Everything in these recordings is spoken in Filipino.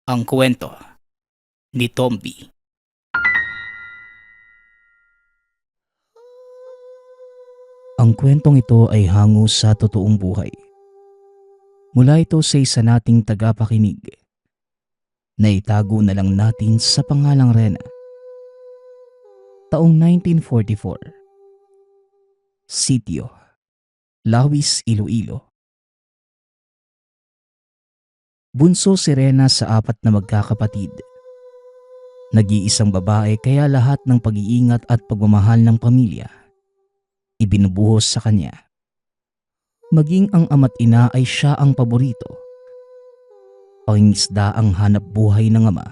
Ang kwento ni Tomby. Ang kwentong ito ay hango sa totoong buhay. Mula ito sa isa nating tagapakinig na itago na lang natin sa pangalang Rena. Taong 1944. Sitio, Lawis, Iloilo. Bunso si Rena sa apat na magkakapatid. Nag-iisang babae kaya lahat ng pag-iingat at pagmamahal ng pamilya ibinubuhos sa kanya. Maging ang ama't ina ay siya ang paborito. Pangingisda ang hanap buhay ng ama,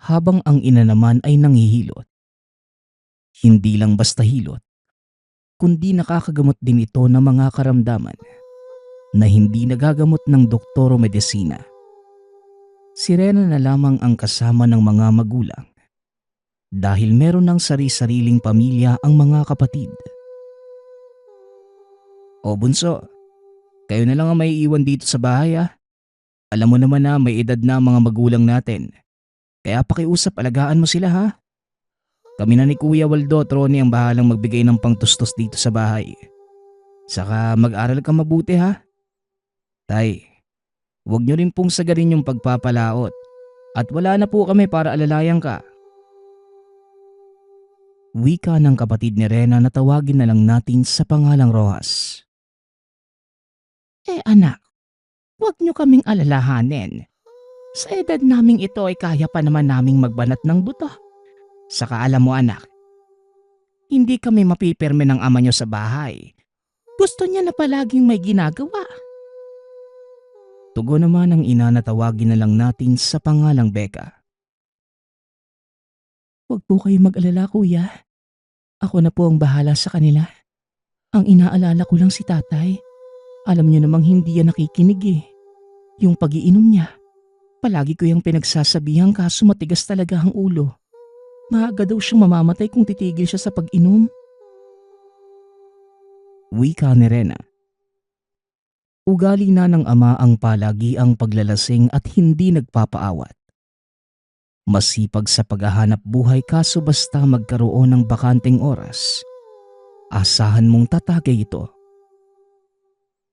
habang ang ina naman ay nanghihilot. Hindi lang basta hilot, kundi nakakagamot din ito ng mga karamdaman na hindi nagagamot ng doktor o medisina. Si Rena na lamang ang kasama ng mga magulang dahil meron ng sari-sariling pamilya ang mga kapatid. O bunso, kayo na lang ang may iwan dito sa bahay ah. Alam mo naman na may edad na ang mga magulang natin. Kaya pakiusap, alagaan mo sila ha. Kami na ni Kuya Waldo at Ronnie ang bahalang magbigay ng pangtustos dito sa bahay. Saka mag-aral ka mabuti ha. Tay, huwag niyo rin pong sagarin yung pagpapalaot. At wala na po kami para alalayan ka. Wika ng kapatid ni Rena na tawagin na lang natin sa pangalang Rojas. Anak, huwag niyo kaming alalahanin. Sa edad naming ito ay kaya pa naman naming magbanat ng buto. Saka alam mo anak, hindi kami mapipirme ng ama niyo sa bahay. Gusto niya na palaging may ginagawa. Tugon naman ang ina na tawagin na lang natin sa pangalang Becca. Huwag po kayong mag-alala kuya. Ako na po ang bahala sa kanila. Ang inaalala ko lang si tatay. Alam niyo namang hindi yan nakikinig eh. Yung pag-iinom niya, palagi ko yung pinagsasabihan kaso matigas talaga ang ulo. Maaga daw siyang mamamatay kung titigil siya sa pag-inom. Wika ni Rena. Ugali na ng ama ang palagi ang paglalasing at hindi nagpapaawat. Masipag sa paghahanap buhay kaso basta magkaroon ng bakanteng oras, asahan mong tatagay ito.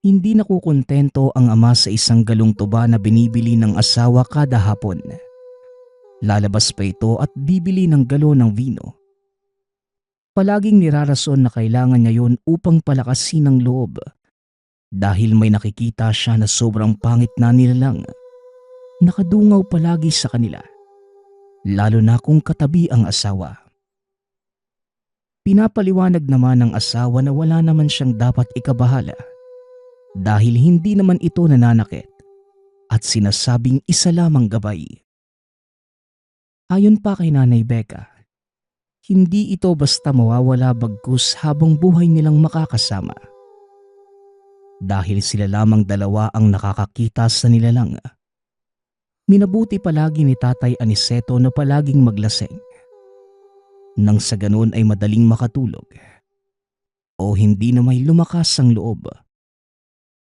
Hindi nakukontento ang ama sa isang galong tuba na binibili ng asawa kada hapon. Lalabas pa ito at bibili ng galon ng vino. Palaging nirarason na kailangan niya yon upang palakasin ang loob dahil may nakikita siya na sobrang pangit na nilalang. Nakadungaw palagi sa kanila, lalo na kung katabi ang asawa. Pinapaliwanag naman ng asawa na wala naman siyang dapat ikabahala dahil hindi naman ito nananakit at sinasabing isa lamang gabay. Ayon pa kay Nanay Becca, hindi ito basta mawawala bagkus habang buhay nilang makakasama. Dahil sila lamang dalawa ang nakakakita sa nilalang. Minabuti palagi ni Tatay Aniceto na palaging maglaseng. Nang sa ganun ay madaling makatulog o hindi na may lumakas ang loob.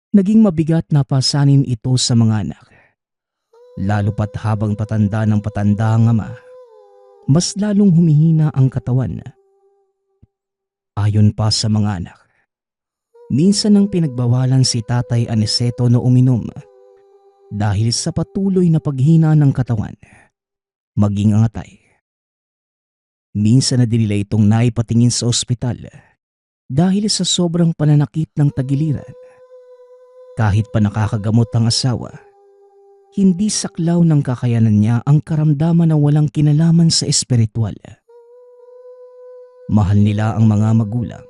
Naging mabigat na pasanin ito sa mga anak. Lalo pat habang patanda ng patanda ang ama, mas lalong humihina ang katawan. Ayon pa sa mga anak, minsan nang pinagbawalan si Tatay Aniceto na uminom dahil sa patuloy na paghina ng katawan, maging angatay. Minsan na din nila itong naipatingin sa ospital dahil sa sobrang pananakit ng tagiliran. Kahit pa nakakagamot ang asawa, hindi saklaw ng kakayanan niya ang karamdaman na walang kinalaman sa espiritual. Mahal nila ang mga magulang.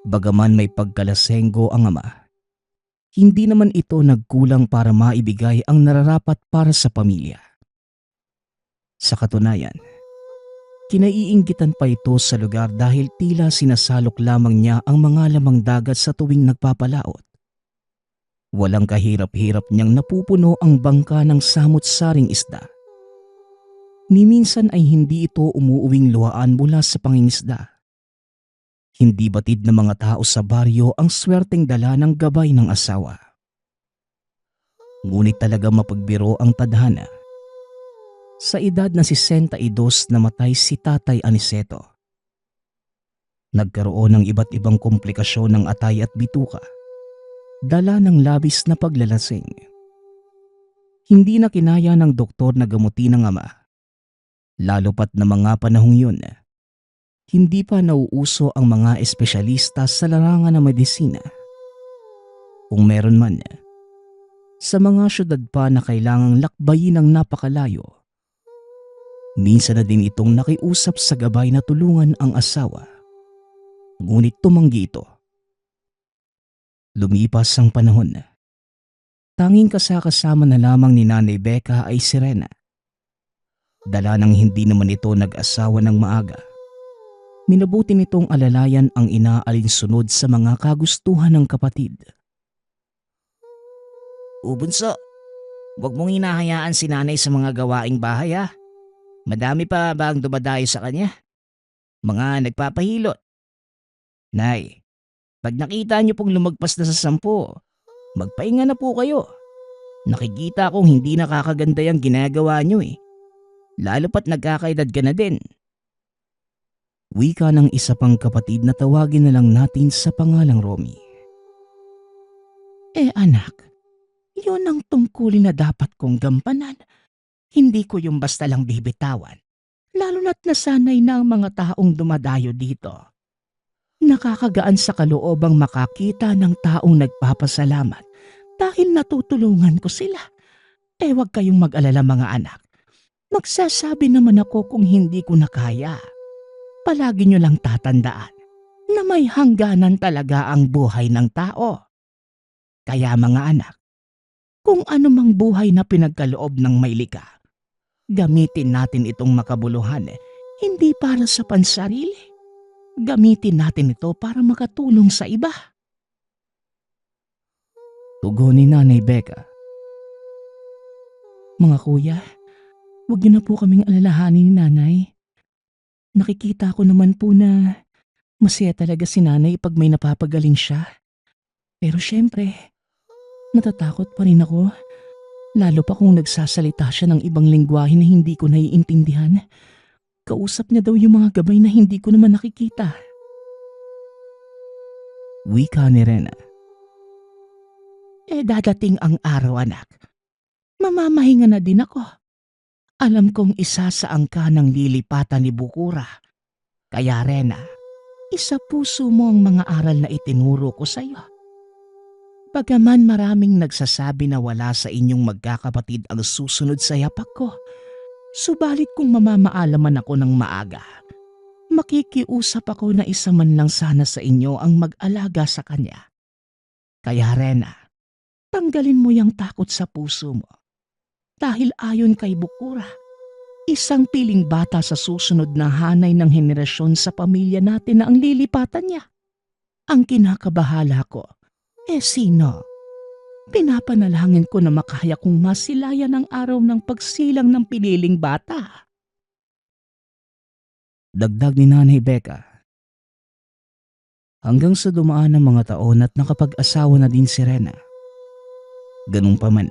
Bagaman may pagkalasenggo ang ama, hindi naman ito nagkulang para maibigay ang nararapat para sa pamilya. Sa katunayan, kinaiinggitan pa ito sa lugar dahil tila sinasalok lamang niya ang mga lamang dagat sa tuwing nagpapalaot. Walang kahirap-hirap niyang napupuno ang bangka ng samut-saring isda. Ni minsan ay hindi ito umuuwing luhaan mula sa pangingisda. Hindi batid ng mga tao sa baryo ang swerteng dala ng gabay ng asawa. Ngunit talaga mapagbiro ang tadhana. Sa edad na 62 namatay si Tatay Aniceto. Nagkaroon ng iba't ibang komplikasyon ng atay at bituka, dala ng labis na paglalasing. Hindi na kinaya ng doktor na gamutin ang ama, lalo pat na mga panahong yun. Hindi pa nauuso ang mga espesyalista sa larangan ng medisina. Kung meron man, sa mga syudad pa na kailangang lakbayin ng napakalayo. Minsan na din itong nakiusap sa gabay na tulungan ang asawa. Ngunit tumanggi ito. Lumipas ang panahon. Tanging kasakasama na lamang ni Nanay Becca ay si Rena. Dala ng hindi naman ito nag-asawa ng maaga. Minabuti nitong alalayan ang inaalinsunod sa mga kagustuhan ng kapatid. Bunso, huwag mong hinahayaan si nanay sa mga gawaing bahay ha. Madami pa ba ang dumadayo sa kanya? Mga nagpapahilot. Nay, pag nakita niyo pong lumagpas na sa 10, magpahinga na po kayo. Nakikita kong hindi nakakaganda yung ginagawa niyo eh. Lalo pat nagkakaedad ka na din. Wika ng isa pang kapatid na tawagin na lang natin sa pangalang Romy. Anak, yun ang tungkulin na dapat kong gampanan. Hindi ko yung basta lang bibitawan. Lalo na't nasanay na ang mga taong dumadayo dito. Nakakagaan sa kaloobang makakita ng taong nagpapasalamat dahil natutulungan ko sila. Huwag kayong mag-alala mga anak. Magsasabi naman ako kung hindi ko na kaya. Palagi nyo lang tatandaan na may hangganan talaga ang buhay ng tao. Kaya mga anak, kung anumang buhay na pinagkaloob ng may likha, gamitin natin itong makabuluhan hindi para sa pansarili. Gamitin natin ito para makatulong sa iba. Tugon ni Nanay Becca. Mga kuya, huwag niyo na po kaming alalahanin ni Nanay. Nakikita ko naman po na masaya talaga si Nanay pag may napapagaling siya. Pero syempre, natatakot pa rin ako. Lalo pa kung nagsasalita siya ng ibang lengguwahe na hindi ko naiintindihan. Kausap niya daw yung mga gabay na hindi ko naman nakikita. Wika ni Rena. Dadating ang araw anak. Mamamahinga na din ako. Alam kong isa sa angka ng lilipatan ni Bukura. Kaya Rena, isa puso mo ang mga aral na itinuro ko sa iyo. Bagaman maraming nagsasabi na wala sa inyong magkakapatid ang susunod sa yapak ko, subalit kung mamamaalaman ako ng maaga, makikiusap ako na isa man lang sana sa inyo ang mag-alaga sa kanya. Kaya Rena, tanggalin mo yung takot sa puso mo. Dahil ayon kay Bukura, isang piling bata sa susunod na hanay ng henerasyon sa pamilya natin na ang lilipatan niya. Ang kinakabahala ko, sino? Pinapanalangin ko na makaya kong masilayan ang araw ng pagsilang ng piniling bata. Dagdag ni Nanay Becca. Hanggang sa dumaan ng mga taon at nakapag-asawa na din si Rena. Ganun pa man,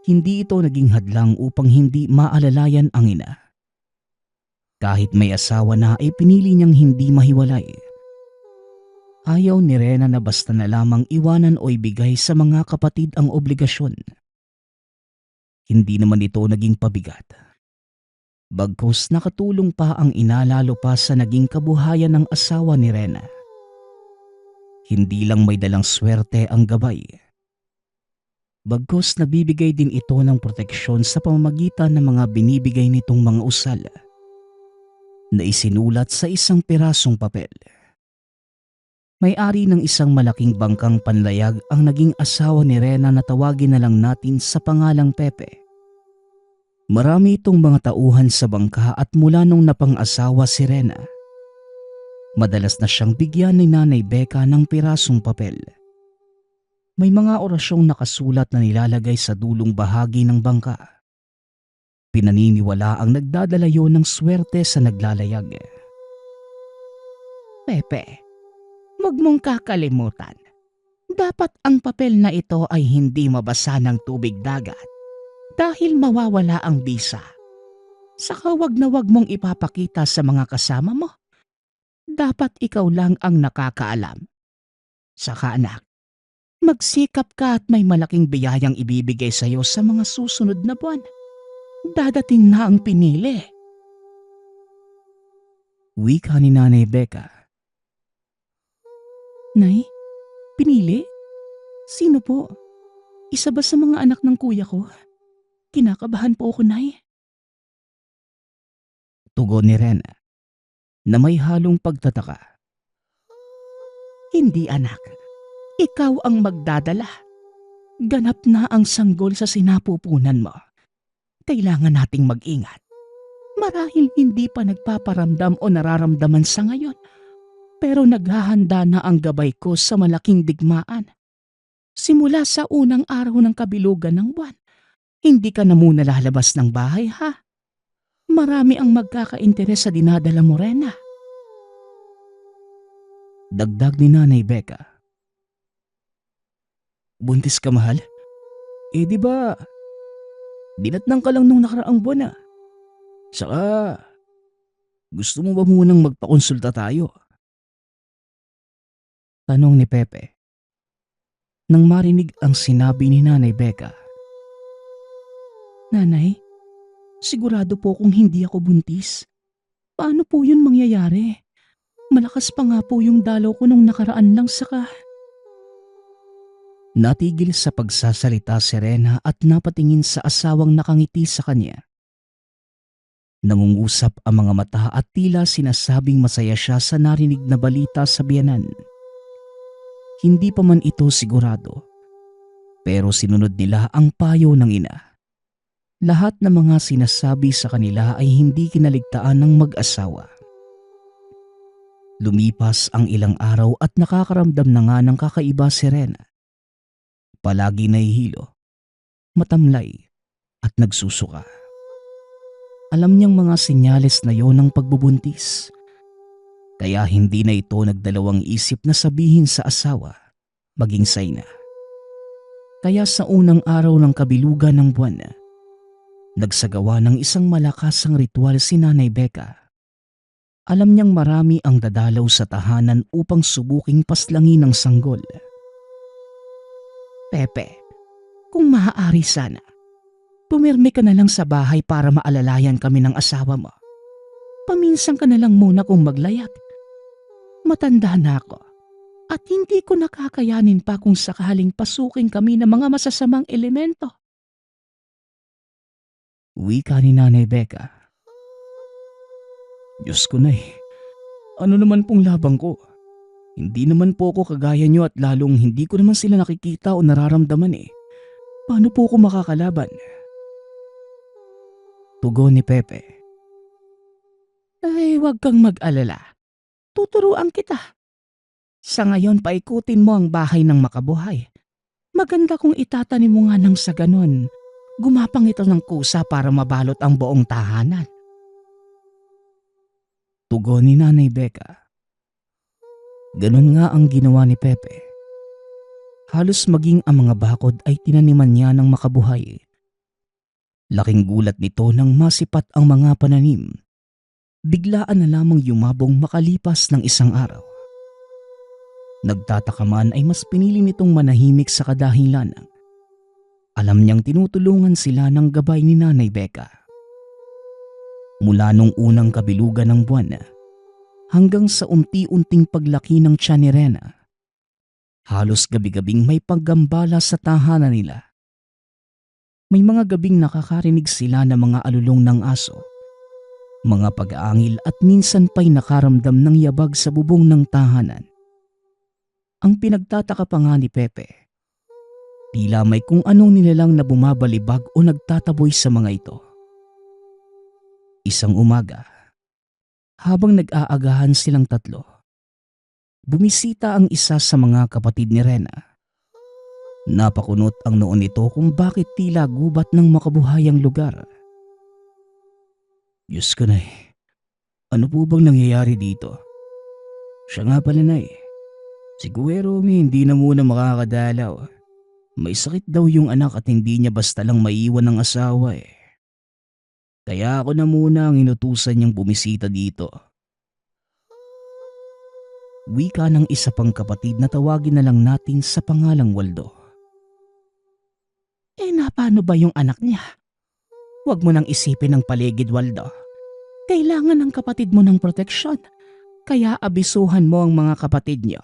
hindi ito naging hadlang upang hindi maalalayan ang ina. Kahit may asawa na ay pinili niyang hindi mahiwalay. Ayaw ni Rena na basta na lamang iwanan o ibigay sa mga kapatid ang obligasyon. Hindi naman ito naging pabigat. Bagkus nakatulong pa ang ina lalo pa sa naging kabuhayan ng asawa ni Rena. Hindi lang may dalang swerte ang gabay. Bagkus nabibigay din ito ng proteksyon sa pamamagitan ng mga binibigay nitong mga usal na isinulat sa isang pirasong papel. May-ari ng isang malaking bangkang panlayag ang naging asawa ni Rena na tawagin na lang natin sa pangalang Pepe. Marami itong mga tauhan sa bangka at mula nung napang-asawa si Rena, madalas na siyang bigyan ni Nanay Becca ng pirasong papel. May mga orasyong nakasulat na nilalagay sa dulong bahagi ng bangka. Pinaniniwala ang nagdadala yun ng swerte sa naglalayag. Pepe, huwag mong kakalimutan. Dapat ang papel na ito ay hindi mabasa ng tubig dagat dahil mawawala ang bisa. Saka wag na wag mong ipapakita sa mga kasama mo. Dapat ikaw lang ang nakakaalam. Saka anak, magsikap ka at may malaking biyayang ibibigay sa iyo sa mga susunod na buwan. Dadating na ang pinili. Wika ni Nanay Becca. Nay, pinili? Sino po? Isa ba sa mga anak ng kuya ko? Kinakabahan po ako, Nay. Tugon ni Rena na may halong pagtataka. Hindi anak, ikaw ang magdadala. Ganap na ang sanggol sa sinapupunan mo. Kailangan nating mag-ingat. Marahil hindi pa nagpaparamdam o nararamdaman sa ngayon, pero naghahanda na ang gabay ko sa malaking digmaan. Simula sa unang araw ng kabilugan ng buwan, hindi ka na muna lalabas ng bahay ha. Marami ang magkakainteres sa dinadala mo, Rena. Dagdag ni Nanay Becca. Buntis ka, mahal? Di ba, dinatnang ka lang nung nakaraang buwan ah. Saka, gusto mo ba munang magpakonsulta tayo? Tanong ni Pepe. Nang marinig ang sinabi ni Nanay Becca. Nanay, sigurado po kung hindi ako buntis. Paano po yun mangyayari? Malakas pa nga po yung dalaw ko nung nakaraan lang saka... Natigil sa pagsasalita si Rena at napatingin sa asawang nakangiti sa kanya. Nangungusap ang mga mata at tila sinasabing masaya siya sa narinig na balita sa biyanan. Hindi pa man ito sigurado, pero sinunod nila ang payo ng ina. Lahat ng mga sinasabi sa kanila ay hindi kinaligtaan ng mag-asawa. Lumipas ang ilang araw at nakakaramdam na nga ng kakaiba si Rena. Palagi nahihilo, matamlay at nagsusuka. Alam niyang mga senyales na yon ng pagbubuntis. Kaya hindi na ito nagdalawang isip na sabihin sa asawa, maging sa ina. Kaya sa unang araw ng kabilugan ng buwan, nagsagawa ng isang malakasang ritual si Nanay Becca. Alam niyang marami ang dadalaw sa tahanan upang subuking paslangin ang sanggol. Pepe, kung maaari sana, pumirmi ka na lang sa bahay para maalalayan kami ng asawa mo. Paminsan ka na lang muna kung maglayag. Matanda na ako at hindi ko nakakayanin pa kung sakaling pasukin kami ng mga masasamang elemento. Wika ni Nanay Becca. Diyos ko na ano naman pong labang ko? Hindi naman po ako kagaya niyo at lalong hindi ko naman sila nakikita o nararamdaman Paano po ako makakalaban? Tugon ni Pepe. Ay, huwag kang mag-alala. Tuturuan kita. Sa ngayon, paikutin mo ang bahay ng makabuhay. Maganda kung itatanim mo nga nang sa ganon. Gumapang ito ng kusa para mabalot ang buong tahanan. Tugon ni Nanay Becca. Ganon nga ang ginawa ni Pepe. Halos maging ang mga bakod ay tinaniman niya ng makabuhay. Laking gulat nito nang masipat ang mga pananim. Biglaan na lamang yumabong makalipas ng isang araw. Nagtataka man ay mas pinili nitong manahimik sa kadahilanan. Alam niyang tinutulungan sila ng gabay ni Nanay Becca. Mula nung unang kabilugan ng buwan hanggang sa unti-unting paglaki ng tiyan ni Rena, halos gabi-gabing may paggambala sa tahanan nila. May mga gabing nakakarinig sila ng mga alulong ng aso, mga pag-aangil at minsan pa'y nakaramdam ng yabag sa bubong ng tahanan. Ang pinagtataka pa nga ni Pepe, tila may kung anong nilalang na bumabalibag o nagtataboy sa mga ito. Isang umaga, habang nag-aagahan silang tatlo, bumisita ang isa sa mga kapatid ni Rena. Napakunot ang noon nito kung bakit tila gubat ng makabuhayang lugar. Diyos ko na ano po bang nangyayari dito? Siya nga pala na Si Kuya Romy hindi na muna makakadalaw. May sakit daw yung anak at hindi niya basta lang maiwan ng asawa eh. Kaya ako na muna ang inutusan niyang bumisita dito. Wika ng isa pang kapatid na tawagin na lang natin sa pangalang Waldo. Paano ba yung anak niya? Huwag mo nang isipin ang paligid, Waldo. Kailangan ng kapatid mo ng proteksyon. Kaya abisuhan mo ang mga kapatid niyo.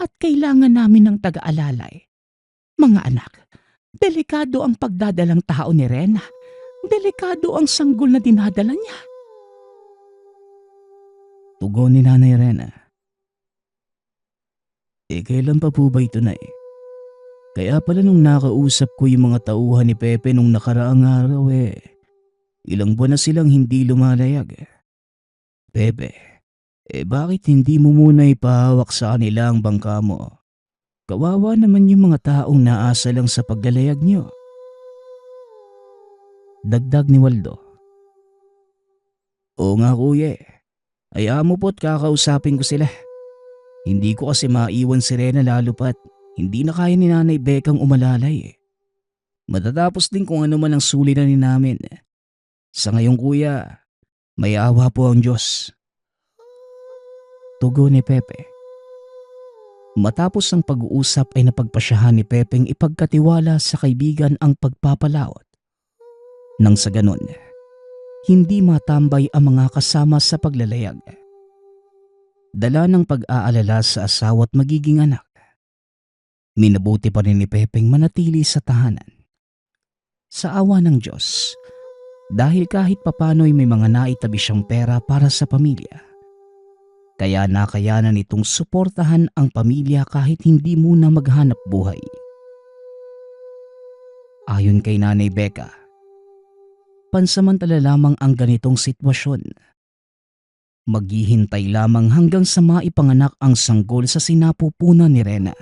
At kailangan namin ng taga-alalay. Mga anak, delikado ang pagdadalang tao ni Rena. Delikado ang sanggol na dinadala niya. Tugon ni Nanay Rena. Kailan pa po ba ito na eh? Kaya pala nung nakausap ko yung mga tauhan ni Pepe nung nakaraang araw ilang buwan na silang hindi lumalayag. Pepe, bakit hindi mo muna ipahawak sa kanila ang bangka mo? Kawawa naman yung mga taong naasa lang sa paglalayag niyo. Dagdag ni Waldo. Oo nga kuya Hayaan mo po't kakausapin ko sila. Hindi ko kasi maiwan si Rena lalo pat hindi na kaya ni Nanay Bekang umalalay. Matatapos din kung ano man ang suliranin namin. Sa ngayon kuya, may awa po ang Diyos. Tugon ni Pepe. Matapos ang pag-uusap ay napagpasyahan ni Pepeng ipagkatiwala sa kaibigan ang pagpapalaot. Nang sa ganon, hindi matambay ang mga kasama sa paglalayag. Dala ng pag-aalala sa asawa at magiging anak. Minabuti pa rin ni Pepeng manatili sa tahanan. Sa awa ng Diyos, dahil kahit papano'y may mga naitabi siyang pera para sa pamilya. Kaya nakayanan itong suportahan ang pamilya kahit hindi muna maghanap buhay. Ayon kay Nanay Becca, pansamantala lamang ang ganitong sitwasyon. Maghihintay lamang hanggang sa maipanganak ang sanggol sa sinapupunan ni Rena.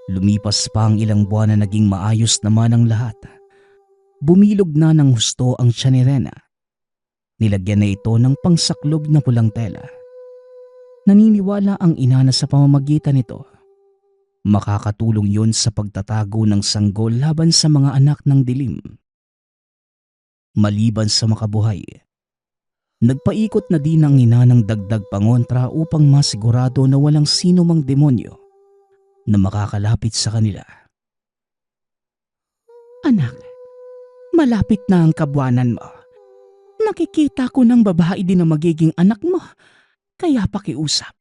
Lumipas pa ang ilang buwan na naging maayos naman ang lahat. Bumilog na ng husto ang tiyan ni Rena. Nilagyan na ito ng pangsaklob na pulang tela. Naniniwala ang ina na sa pamamagitan nito, makakatulong yun sa pagtatago ng sanggol laban sa mga anak ng dilim. Maliban sa makabuhay, nagpaikot na din ang ina ng dagdag pangontra upang masigurado na walang sino mang demonyo na makakalapit sa kanila. Anak, malapit na ang kabuanan mo. Nakikita ko ng babae din na magiging anak mo. Kaya pakiusap,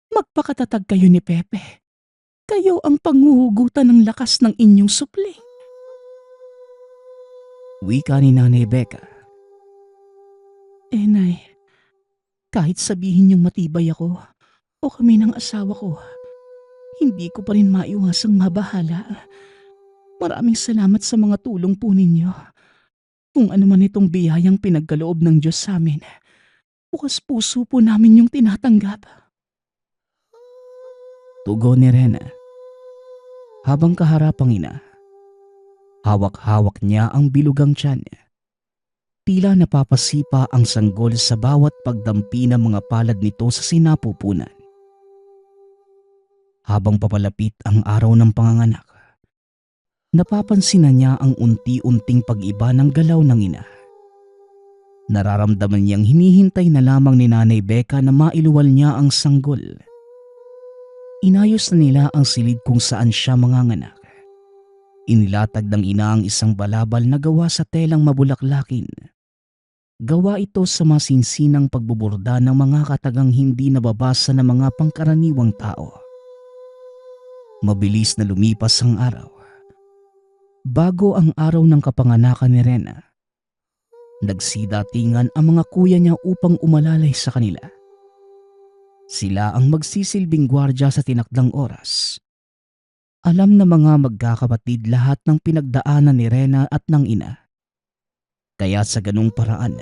magpakatatag kayo ni Pepe. Kayo ang panghuhugutan ng lakas ng inyong supling. Wika ni Nanay Becca. Nay, kahit sabihin niyong matibay ako o kami ng asawa ko, hindi ko pa rin maiwasang mabahala. Maraming salamat sa mga tulong po ninyo. Kung ano man itong biyayang pinagkaloob ng Diyos sa amin, bukas puso po namin yung tinatanggap. Tugon ni Rena. Habang kaharap ang ina, hawak-hawak niya ang bilugang tiyan. Tila napapasipa ang sanggol sa bawat pagdampi ng mga palad nito sa sinapupunan. Habang papalapit ang araw ng panganganak, napapansin na niya ang unti-unting pag-iba ng galaw ng ina. Nararamdaman niyang hinihintay na lamang ni Nanay Becca na mailuwal niya ang sanggol. Inayos na nila ang silid kung saan siya manganganak. Inilatag ng ina ang isang balabal na gawa sa telang mabulaklakin. Gawa ito sa masinsinang pagbuburda ng mga katagang hindi nababasa ng mga pangkaraniwang tao. Mabilis na lumipas ang araw. Bago ang araw ng kapanganakan ni Rena, nagsidatingan ang mga kuya niya upang umalalay sa kanila. Sila ang magsisilbing gwardya sa tinakdang oras. Alam na mga magkakapatid lahat ng pinagdaanan ni Rena at ng ina. Kaya sa ganung paraan,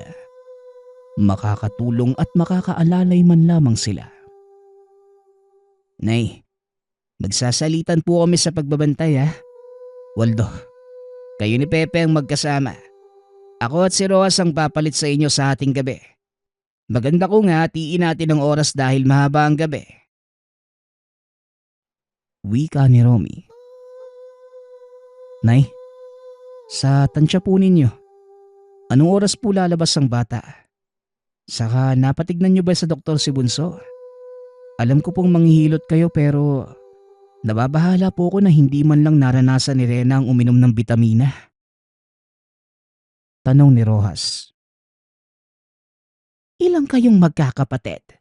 makakatulong at makakaalalay man lamang sila. Nay, magsasalitan po kami sa pagbabantay ha. Waldo, kayo ni Pepe ang magkasama. Ako at si Roas ang papalit sa inyo sa ating gabi. Maganda kung hatiin natin ang oras dahil mahaba ang gabi. Wika ni Romy. Nay, sa tansya po ninyo, anong oras po lalabas ang bata? Saka napatignan niyo ba sa doktor si Bunso? Alam ko pong manghihilot kayo pero nababahala po ako na hindi man lang naranasan ni Rena ang uminom ng bitamina. Tanong ni Rojas. Ilang kayong magkakapatid?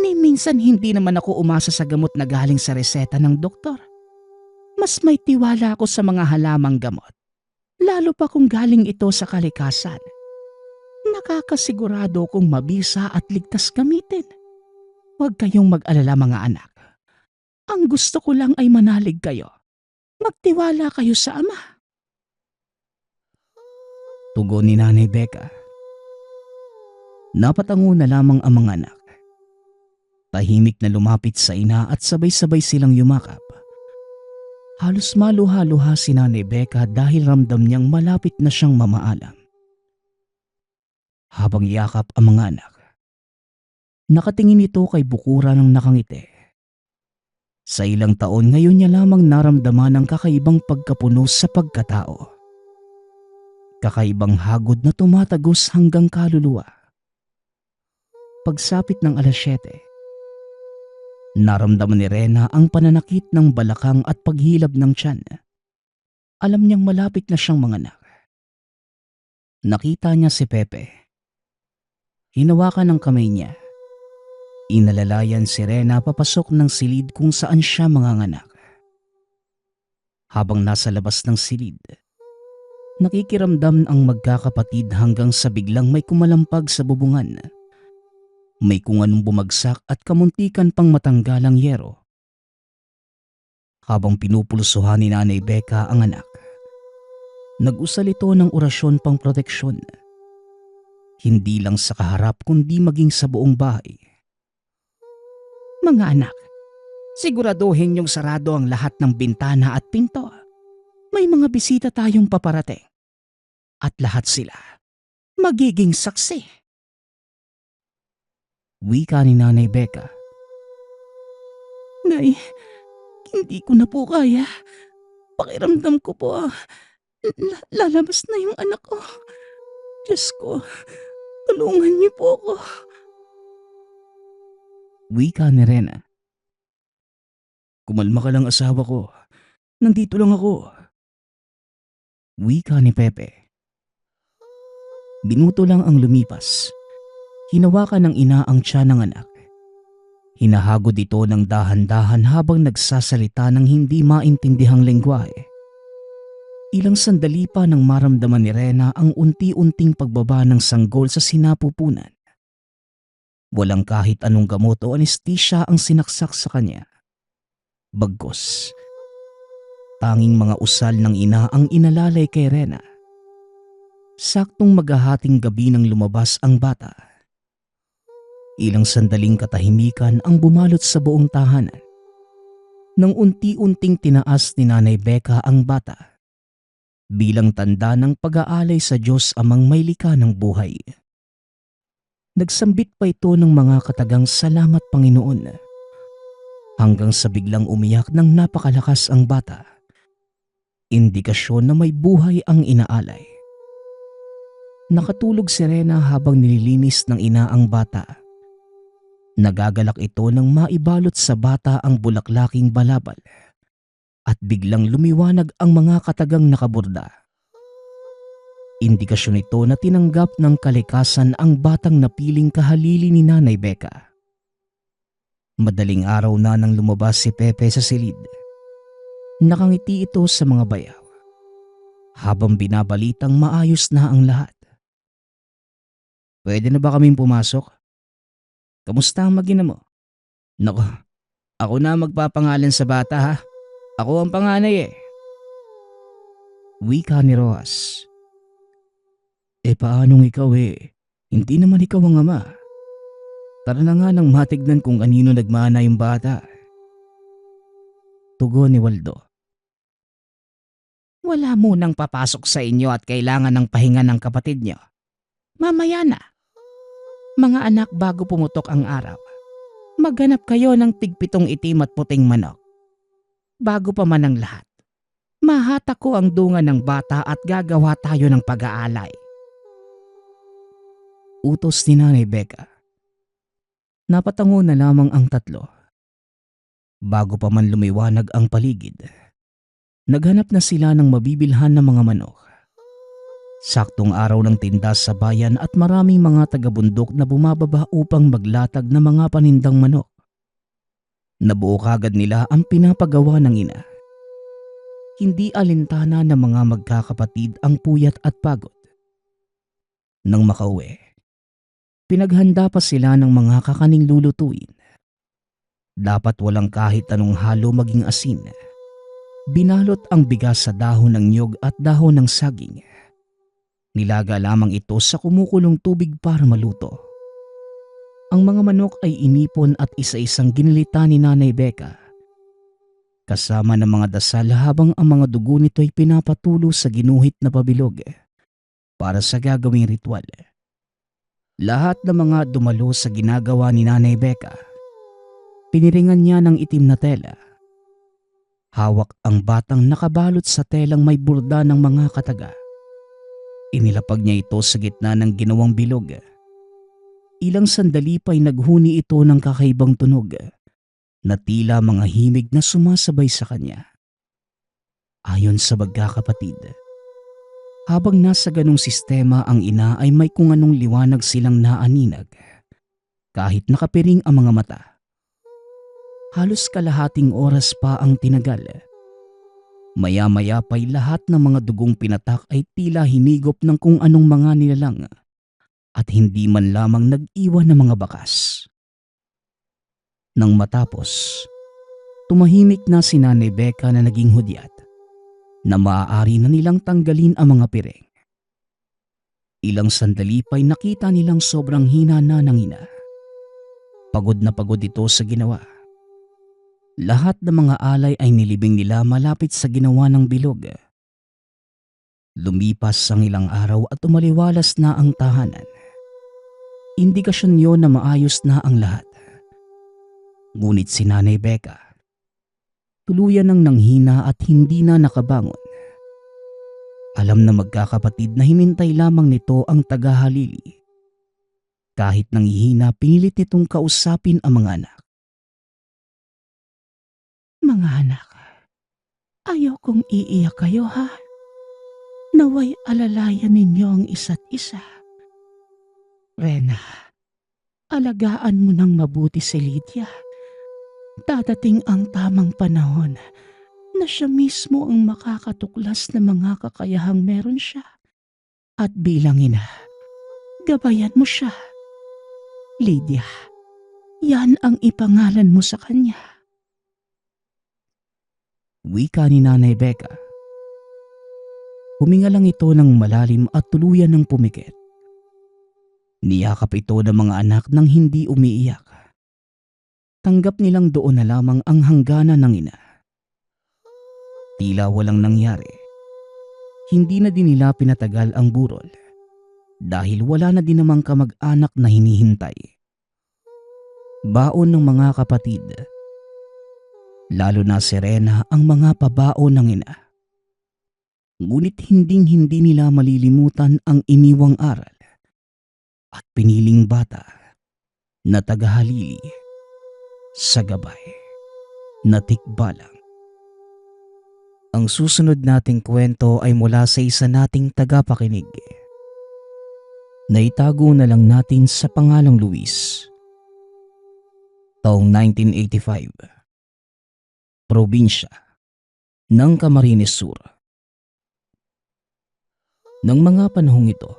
Ni minsan hindi naman ako umasa sa gamot na galing sa reseta ng doktor. Mas may tiwala ako sa mga halamang gamot. Lalo pa kung galing ito sa kalikasan. Nakakasigurado kong mabisa at ligtas gamitin. Huwag kayong mag-alala mga anak. Ang gusto ko lang ay manalig kayo. Magtiwala kayo sa ama. Tugon ni Nanay Becca. Napatango na lamang ang mga anak. Tahimik na lumapit sa ina at sabay-sabay silang yumakap. Halos maluha-luha si Nanay Becca dahil ramdam niyang malapit na siyang mamaalam. Habang yakap ang mga anak, nakatingin ito kay Bukura ng nakangiti. Sa ilang taon ngayon niya lamang naramdaman ang kakaibang pagkapuno sa pagkatao. Kakaibang hagod na tumatagos hanggang kaluluwa. Pagsapit ng 7:00, naramdaman ni Rena ang pananakit ng balakang at paghilab ng tiyan. Alam niyang malapit na siyang manganak. Nakita niya si Pepe. Hinawakan ng kamay niya. Inalalayan si Rena papasok ng silid kung saan siya manganganak. Habang nasa labas ng silid, nakikiramdam ang magkakapatid hanggang sa biglang may kumalampag sa bubungan. May kung anong bumagsak at kamuntikan pang matanggalang yero. Habang pinupulsuhan ni Nanay Becca ang anak, nag-usal ito ng orasyon pang proteksyon. Hindi lang sa kaharap kundi maging sa buong bahay. Mga anak, siguraduhin niyong sarado ang lahat ng bintana at pinto. May mga bisita tayong paparating. At lahat sila magiging saksi. Wika ni Nanay Becca. Nay, hindi ko na po kaya. Pakiramdam ko po, lalabas na yung anak ko. Diyos ko, tulungan niyo po ako. Wika ni Rena. Kumalma ka lang asawa ko. Nandito lang ako. Wika ni Pepe. Minuto lang ang lumipas. Hinawakan ng ina ang tiyan ng anak. Hinahagod ito ng dahan-dahan habang nagsasalita ng hindi maintindihang lengguwahe. Ilang sandali pa nang maramdaman ni Rena ang unti-unting pagbaba ng sanggol sa sinapupunan. Walang kahit anong gamot o anesthesia ang sinaksak sa kanya. Bagkus, tanging mga usal ng ina ang inalalay kay Rena. Saktong maghahating gabi nang lumabas ang bata. Ilang sandaling katahimikan ang bumalot sa buong tahanan. Nang unti-unting tinaas ni Nanay Becca ang bata, bilang tanda ng pag-aalay sa Diyos amang may likha ng buhay. Nagsambit pa ito ng mga katagang salamat Panginoon. Hanggang sa biglang umiyak ng napakalakas ang bata. Indikasyon na may buhay ang inaalay. Nakatulog si Rena habang nililinis ng ina ang bata. Nagagalak ito nang maibalot sa bata ang bulaklaking balabal at biglang lumiwanag ang mga katagang nakaburda. Indikasyon ito na tinanggap ng kalikasan ang batang napiling kahalili ni Nanay Becca. Madaling araw na nang lumabas si Pepe sa silid. Nakangiti ito sa mga bayaw habang binabalitang maayos na ang lahat. Pwede na ba kaming pumasok? Kamusta ang mag-ina mo? Nako, ako na magpapangalan sa bata ha. Ako ang panganay eh. Wika ni Rojas. Paanong ikaw eh? Hindi naman ikaw ang ama. Tara na nga nang matignan kung kanino nagmana yung bata. Tugon ni Waldo. Wala munang papasok sa inyo at kailangan ng pahinga ng kapatid nyo. Mamaya na. Mga anak, bago pumutok ang araw, maghanap kayo ng tig-7 itim at puting manok. Bago pa man ang lahat, mahatak ko ang dungan ng bata at gagawa tayo ng pag-aalay. Utos ni Nanay Becca. Napatango na lamang ang tatlo. Bago pa man lumiwanag ang paligid, naghanap na sila ng mabibilhan ng mga manok. Saktong araw ng tinda sa bayan at maraming mga taga-bundok na bumababa upang maglatag ng mga panindang manok. Nabuo kagad nila ang pinapagawa ng ina. Hindi alintana ng mga magkakapatid ang puyat at pagod. Nang makauwi, pinaghanda pa sila ng mga kakaning lulutuin. Dapat walang kahit anong halo maging asin. Binalot ang bigas sa dahon ng niyog at dahon ng saging. Nilaga lamang ito sa kumukulong tubig para maluto. Ang mga manok ay inipon at isa-isang ginilita ni Nanay Becca. Kasama ng mga dasal habang ang mga dugo nito ay pinapatulo sa ginuhit na pabilog para sa gagawing ritual. Lahat ng mga dumalo sa ginagawa ni Nanay Becca, piniringan niya ng itim na tela. Hawak ang batang nakabalot sa telang may burda ng mga kataga. Inilapag niya ito sa gitna ng ginawang bilog. Ilang sandali pa'y naghuni ito ng kakaibang tunog na tila mga himig na sumasabay sa kanya. Ayon sa magkakapatid, habang nasa ganong sistema ang ina ay may kung anong liwanag silang naaninag kahit nakapiring ang mga mata. Halos kalahating oras pa ang tinagal. Maya-maya pa'y lahat ng mga dugong pinatak ay tila hinigop ng kung anong mga nilalang at hindi man lamang nag-iwan ng mga bakas. Nang matapos, tumahimik na si Nanay Becca na naging hudyat na maaari na nilang tanggalin ang mga piring. Ilang sandali pa'y nakita nilang sobrang hina na ng ina. Pagod na pagod ito sa ginawa. Lahat ng mga alay ay nilibing nila malapit sa ginawa ng bilog. Lumipas ang ilang araw at umaliwalas na ang tahanan. Indikasyon yon na maayos na ang lahat. Ngunit si Nanay Becca, tuluyan ng nanghina at hindi na nakabangon. Alam na magkakapatid na hinintay lamang nito ang tagahalili. Kahit nanghihina, pinilit nitong kausapin ang mga anak. Mga anak, ayaw kong iiyak kayo ha. Naway alalayan ninyo ang isa't isa. Rena, alagaan mo ng mabuti si Lydia. Dadating ang tamang panahon na siya mismo ang makakatuklas ng mga kakayahang meron siya. At bilang ina, gabayan mo siya. Lydia, yan ang ipangalan mo sa kanya. Wika ni Nanay Becca. Huminga lang ito ng malalim at tuluyan ng pumikit. Niyakap ito ng mga anak nang hindi umiiyak. Tanggap nilang doon na lamang ang hangganan ng ina. Tila walang nangyari. Hindi na din nila pinatagal ang burol dahil wala na din namang kamag-anak na hinihintay. Baon ng mga kapatid, lalo na si Rena ang mga pabaon ng ina. Ngunit hinding-hindi nila malilimutan ang iniwang aral at piniling bata na tagahalili sa gabay na tikbalang. Ang susunod nating kwento ay mula sa isa nating tagapakinig. Naitago na lang natin sa pangalang Luis. Taong 1985. Probinsya ng Camarines Sur. Nang mga panahong ito,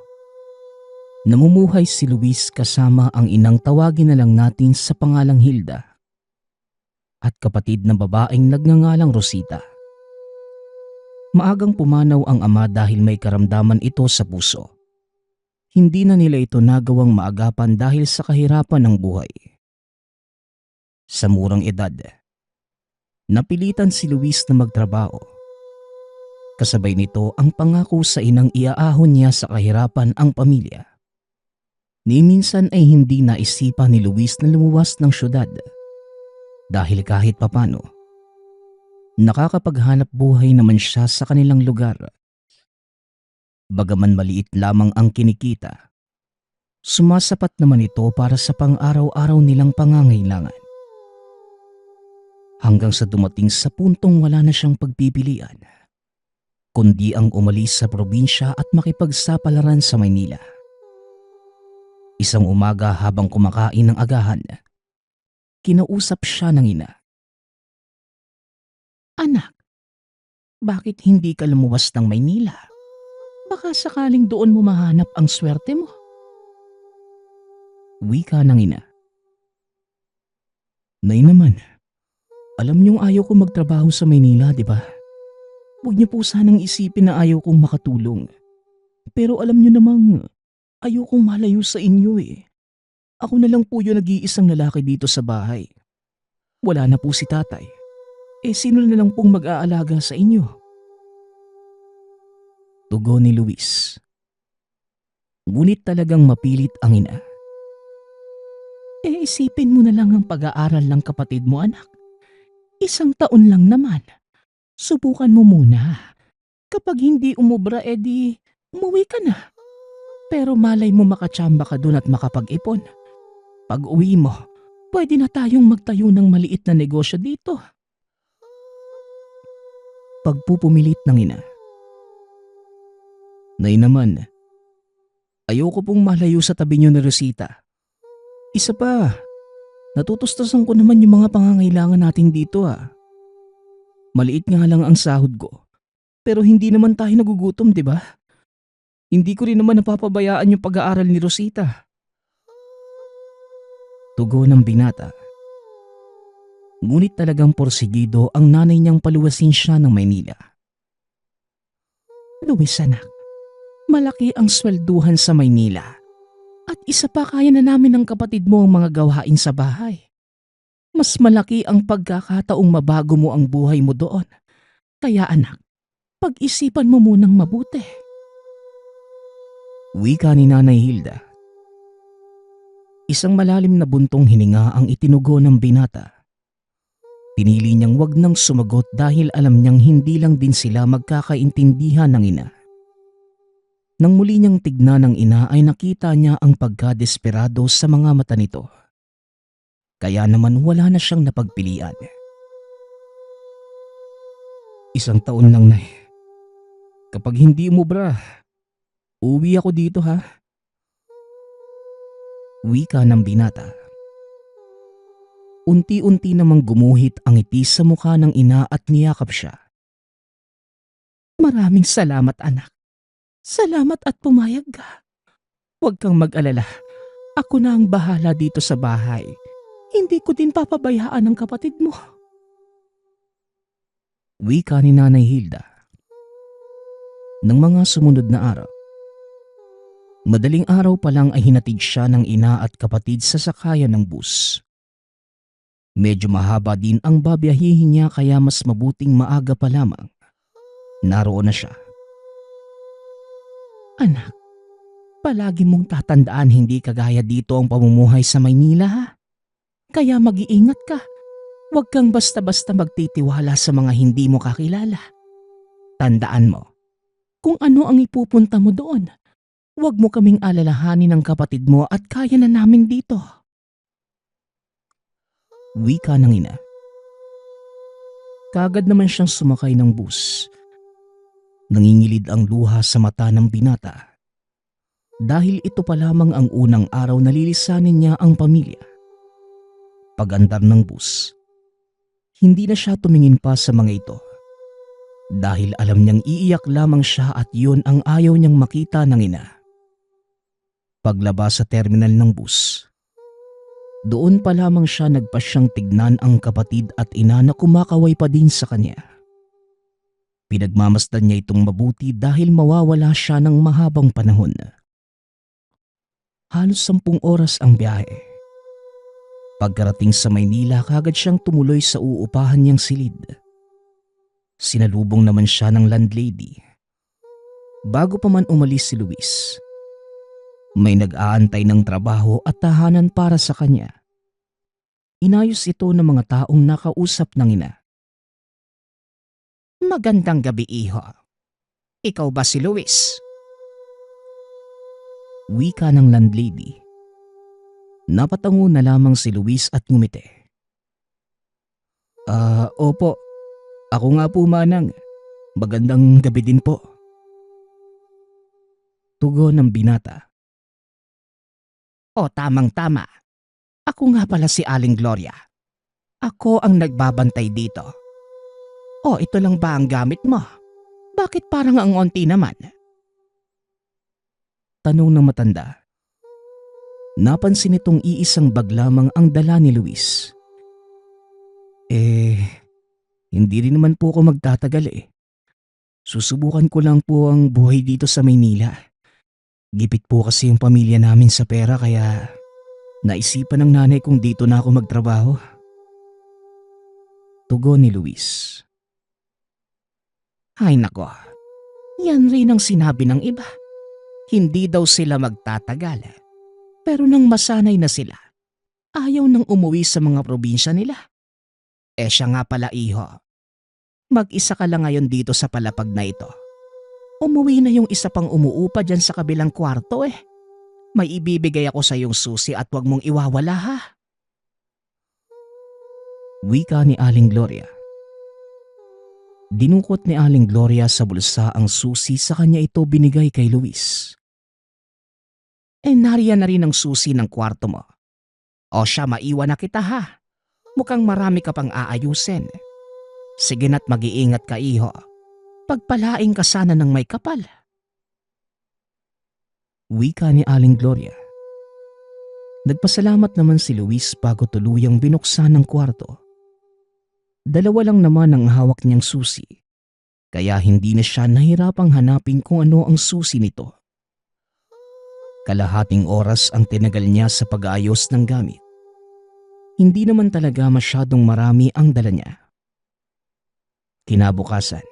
namumuhay si Luis kasama ang inang tawagin na lang natin sa pangalang Hilda at kapatid ng babaeng nagngangalang Rosita. Maagang pumanaw ang ama dahil may karamdaman ito sa puso. Hindi na nila ito nagawang maagapan dahil sa kahirapan ng buhay. Sa murang edad, napilitan si Luis na magtrabaho. Kasabay nito ang pangako sa inang iaahon niya sa kahirapan ang pamilya. Ni minsan ay hindi naisipan ni Luis na lumuwas ng syudad dahil kahit papano, Nakakapaghanap buhay naman siya sa kanilang lugar. Bagaman maliit lamang ang kinikita, sumasapat naman ito para sa pang-araw-araw nilang pangangailangan. Hanggang sa dumating sa puntong wala na siyang pagpipilian, kundi ang umalis sa probinsya at makipagsapalaran sa Maynila. Isang umaga habang kumakain ng agahan, kinausap siya ng ina. Anak, bakit hindi ka lumuwas ng Maynila? Baka sakaling doon mo mahanap ang swerte mo. Wika ng ina. Nay naman, alam niyong ayaw kong magtrabaho sa Maynila, di ba? Huwag niyo po sanang isipin na ayaw kong makatulong. Pero alam niyo namang ayaw kong malayo sa inyo eh. Ako na lang po yung nag-iisang lalaki dito sa bahay. Wala na po si tatay. Eh sino na lang pong mag-aalaga sa inyo? Tugon ni Luis. Ngunit talagang mapilit ang ina. Eh isipin mo na lang ang pag-aaral ng kapatid mo, anak. 1 taon lang naman. Subukan mo muna. Kapag hindi umubra, edi umuwi ka na. Pero malay mo makatsamba ka dun at makapag-ipon. Pag uwi mo, pwede na tayong magtayo ng maliit na negosyo dito. Pagpupumilit ng ina. Nay naman, ayoko pong malayo sa tabi niyo ni Rosita. Isa pa, natutustasan ko naman yung mga pangangailangan natin dito ah. Maliit nga lang ang sahod ko, pero hindi naman tayo nagugutom, di ba? Hindi ko rin naman napapabayaan yung pag-aaral ni Rosita. Tugon ng binata. Ngunit talagang porsigido ang nanay niyang paluwasin siya ng Maynila. Luis anak, malaki ang swelduhan sa Maynila. At isa pa kaya na namin ng kapatid mo ang mga gawain sa bahay. Mas malaki ang pagkakataong mabago mo ang buhay mo doon. Kaya anak, pag-isipan mo munang mabuti. Wika ni Nanay Hilda. Isang malalim na buntong hininga ang itinugo ng binata. Pinili niyang wag nang sumagot dahil alam niyang hindi lang din sila magkakaintindihan ng ina. Nang muli niyang tignan ng ina ay nakita niya ang pagkadesperado sa mga mata nito. Kaya naman wala na siyang napagpilian. 1 taon lang, Nay. Kapag hindi umubra, uwi ako dito ha. Wika ng binata. Unti-unti namang gumuhit ang ngiti sa mukha ng ina at niyakap siya. Maraming salamat anak. Salamat at pumayag ka. Huwag kang mag-alala. Ako na ang bahala dito sa bahay. Hindi ko din papabayaan ang kapatid mo. Wika ni Nanay Hilda. Nang mga sumunod na araw, madaling araw pa lang ay hinatid siya ng ina at kapatid sa sakayan ng bus. Medyo mahaba din ang babiyahihin niya kaya mas mabuting maaga pa lamang. Naroon na siya. Anak, palagi mong tatandaan hindi kagaya dito ang pamumuhay sa Maynila ha. Kaya mag-iingat ka. Huwag kang basta-basta magtitiwala sa mga hindi mo kakilala. Tandaan mo, kung ano ang ipupunta mo doon, huwag mo kaming alalahanin ng kapatid mo at kaya na namin dito. Wika ng ina. Kaagad naman siyang sumakay ng bus. Nangingilid ang luha sa mata ng binata. Dahil ito pa lamang ang unang araw na lilisanin niya ang pamilya. Pag-andar ng bus, hindi na siya tumingin pa sa mga ito. Dahil alam niyang iiyak lamang siya at yun ang ayaw niyang makita ng ina. Paglabas sa terminal ng bus, doon pa lamang siya nagpasyang tignan ang kapatid at ina na kumakaway pa din sa kanya. Pinagmamasdan niya itong mabuti dahil mawawala siya ng mahabang panahon. Halos 10 oras ang biyahe. Pagkarating sa Maynila, kagad siyang tumuloy sa uupahan niyang silid. Sinalubong naman siya ng landlady. Bago pa man umalis si Luis, may nag-aantay ng trabaho at tahanan para sa kanya. Inayos ito ng mga taong nakausap ng ina. Magandang gabi, iho. Ikaw ba si Luis? Wika ng landlady. Napatango na lamang si Luis at ngumiti. Opo. Ako nga po, manang. Magandang gabi din po. Tugon ng binata. O, tamang-tama. Ako nga pala si Aling Gloria. Ako ang nagbabantay dito. O, ito lang ba ang gamit mo? Bakit parang ang onti naman? Tanong ng matanda. Napansin nitong iisang bag lamang ang dala ni Luis. Hindi rin naman po ako magtatagal eh. Susubukan ko lang po ang buhay dito sa Maynila. Gipit po kasi yung pamilya namin sa pera kaya naisipan ng nanay kong dito na ako magtrabaho. Tugon ni Luis. Ay nako, yan rin ang sinabi ng iba. Hindi daw sila magtatagal. Pero nang masanay na sila, ayaw nang umuwi sa mga probinsya nila. Siya nga pala, iho. Mag-isa ka lang ngayon dito sa palapag na ito. Umuwi na yung isa pang umuupa dyan sa kabilang kwarto eh. May ibibigay ako sa iyong susi at huwag mong iwawala ha. Wika ni Aling Gloria. Dinukot ni Aling Gloria sa bulsa ang susi, sa kanya ito binigay kay Luis. Nariyan na rin ang susi ng kwarto mo. O siya, maiwan na kita ha. Mukhang marami ka pang aayusin. Sige na't mag-iingat ka, iho. Pagpalaing ka sana ng may kapal. Wika ni Aling Gloria. Nagpasalamat naman si Luis bago tuluyang binuksan ng kwarto. Dalawa lang naman ang hawak niyang susi, kaya hindi na siya nahirapang hanapin kung ano ang susi nito. Kalahating oras ang tinagal niya sa pag-aayos ng gamit. Hindi naman talaga masyadong marami ang dala niya. Kinabukasan,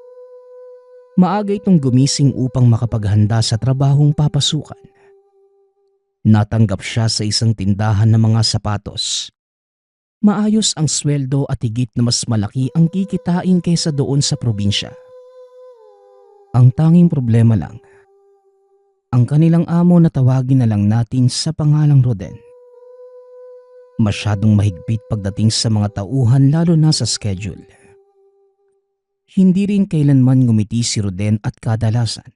maaga itong gumising upang makapaghanda sa trabahong papasukan. Natanggap siya sa isang tindahan ng mga sapatos. Maayos ang sweldo at higit na mas malaki ang kikitain kaysa doon sa probinsya. Ang tanging problema lang, ang kanilang amo na tawagin na lang natin sa pangalang Roden. Masyadong mahigpit pagdating sa mga tauhan, lalo na sa schedule. Hindi rin kailanman ngumiti si Roden at kadalasan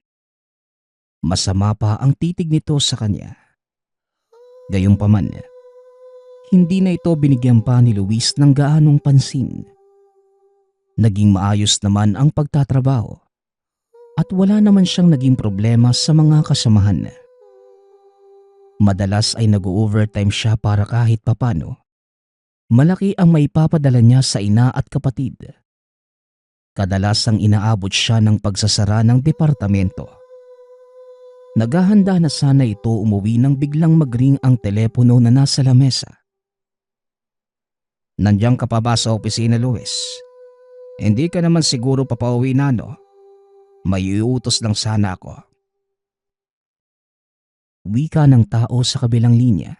masama pa ang titig nito sa kanya. Gayunpaman, hindi na ito binigyan pa ni Luis ng gaanong pansin. Naging maayos naman ang pagtatrabaho at wala naman siyang naging problema sa mga kasamahan. Madalas ay nag-overtime siya para kahit papano malaki ang maipapadala niya sa ina at kapatid. Kadalasang inaabot siya ng pagsasara ng departamento. Naghahanda na sana ito umuwi nang biglang magring ang telepono na nasa lamesa. Nandiyan ka pa ba sa opisina, Luis? Hindi ka naman siguro papauwi na, no? May iutos lang sana ako. Wika ng tao sa kabilang linya.